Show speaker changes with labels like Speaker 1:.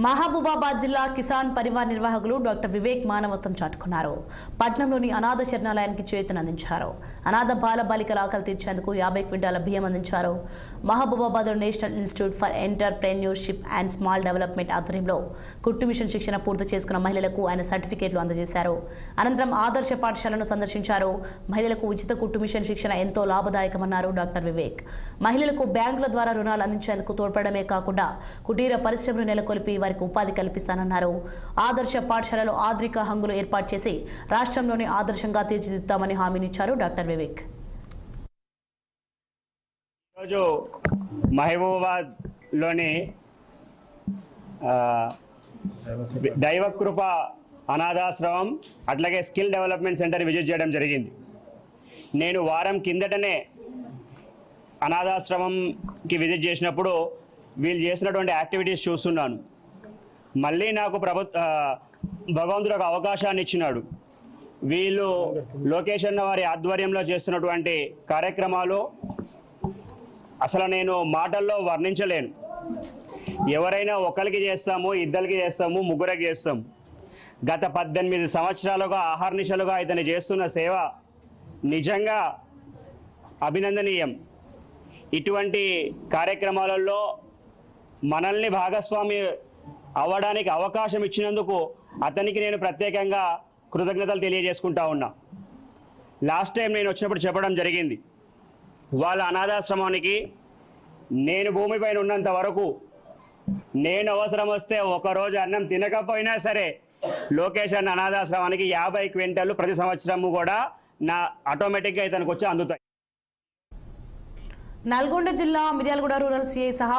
Speaker 1: మహబూబాబాద్ జిల్లా కిసాన్ పరివార్ నిర్వాహకులు డాక్టర్ వివేక్ మానవత్వం చాటుకున్నారు. పట్నంలోని అనాథ శరణాలయానికి చేయూతనందించారు. అనాథ బాల బాలికల ఆకలి తీర్చేందుకు 50 క్వింటాల బియ్యం అందించారు. Mahabubabad national institute for entrepreneurship and small development ఆధ్వర్యంలో కుట్టు మిషన్ శిక్షణ పూర్తి చేసుకున్న మహిళలకు ఆయన సర్టిఫికేట్లు అందజేశారు. అనంతరం ఆదర్శ పాఠశాలను సందర్శించారు. మహిళలకు ఉచిత కుట్టు మిషన్ శిక్షణ ఎంతో లాభదాయకమన్నారు డాక్టర్ వివేక్. మహిళలకు బ్యాంకుల ద్వారా రుణాలు అందించేందుకు తోడ్పడమే కాకుండా కుటీర పరిశ్రమలు నెలకొల్పి వారికి ఉపాధి కల్పిస్తానన్నారు. ఆదర్శ పాఠశాలలో ఆధునిక హంగులు ఏర్పాటు చేసి రాష్ట్రంలోనే ఆదర్శంగా తీర్చిదిద్దామని హామీనిచ్చారు డాక్టర్ వివేక్.
Speaker 2: ఈరోజు మహబూబాబాద్లోని దైవకృప అనాథాశ్రమం అట్లాగే స్కిల్ డెవలప్మెంట్ సెంటర్ విజిట్ చేయడం జరిగింది. నేను వారం కిందటనే అనాథాశ్రమంకి విజిట్ చేసినప్పుడు వీళ్ళు చేసినటువంటి యాక్టివిటీస్ చూస్తున్నాను. మళ్ళీ నాకు భగవంతుడు ఒక అవకాశాన్ని ఇచ్చినాడు. వీళ్ళు లోకేష్ అన్న వారి ఆధ్వర్యంలో చేస్తున్నటువంటి కార్యక్రమాలు అసలు నేను మాటల్లో వర్ణించలేను. ఎవరైనా ఒకరికి చేస్తాము, ఇద్దరికి చేస్తాము, ముగ్గురికి చేస్తాము. గత 18 సంవత్సరాలుగా అహర్నిశలుగా ఇతను చేస్తున్న సేవ నిజంగా అభినందనీయం. ఇటువంటి కార్యక్రమాలలో మనల్ని భాగస్వామి అవ్వడానికి అవకాశం ఇచ్చినందుకు అతనికి నేను ప్రత్యేకంగా కృతజ్ఞతలు తెలియజేసుకుంటా ఉన్నా. లాస్ట్ టైం నేను వచ్చినప్పుడు చెప్పడం జరిగింది, వాళ్ళ అనాథాశ్రమానికి నేను భూమిపైన ఉన్నంత వరకు నేను అవసరం వస్తే ఒకరోజు అన్నం తినకపోయినా సరే లోకేష్ అన్న అనాథాశ్రమానికి 50 క్వింటాలు ప్రతి సంవత్సరము కూడా నా ఆటోమేటిక్గా ఇతనికి వచ్చి అందుతాయి.
Speaker 1: నల్గొండ జిల్లా మిర్యాలగూడ రూరల్ సిఐ సహా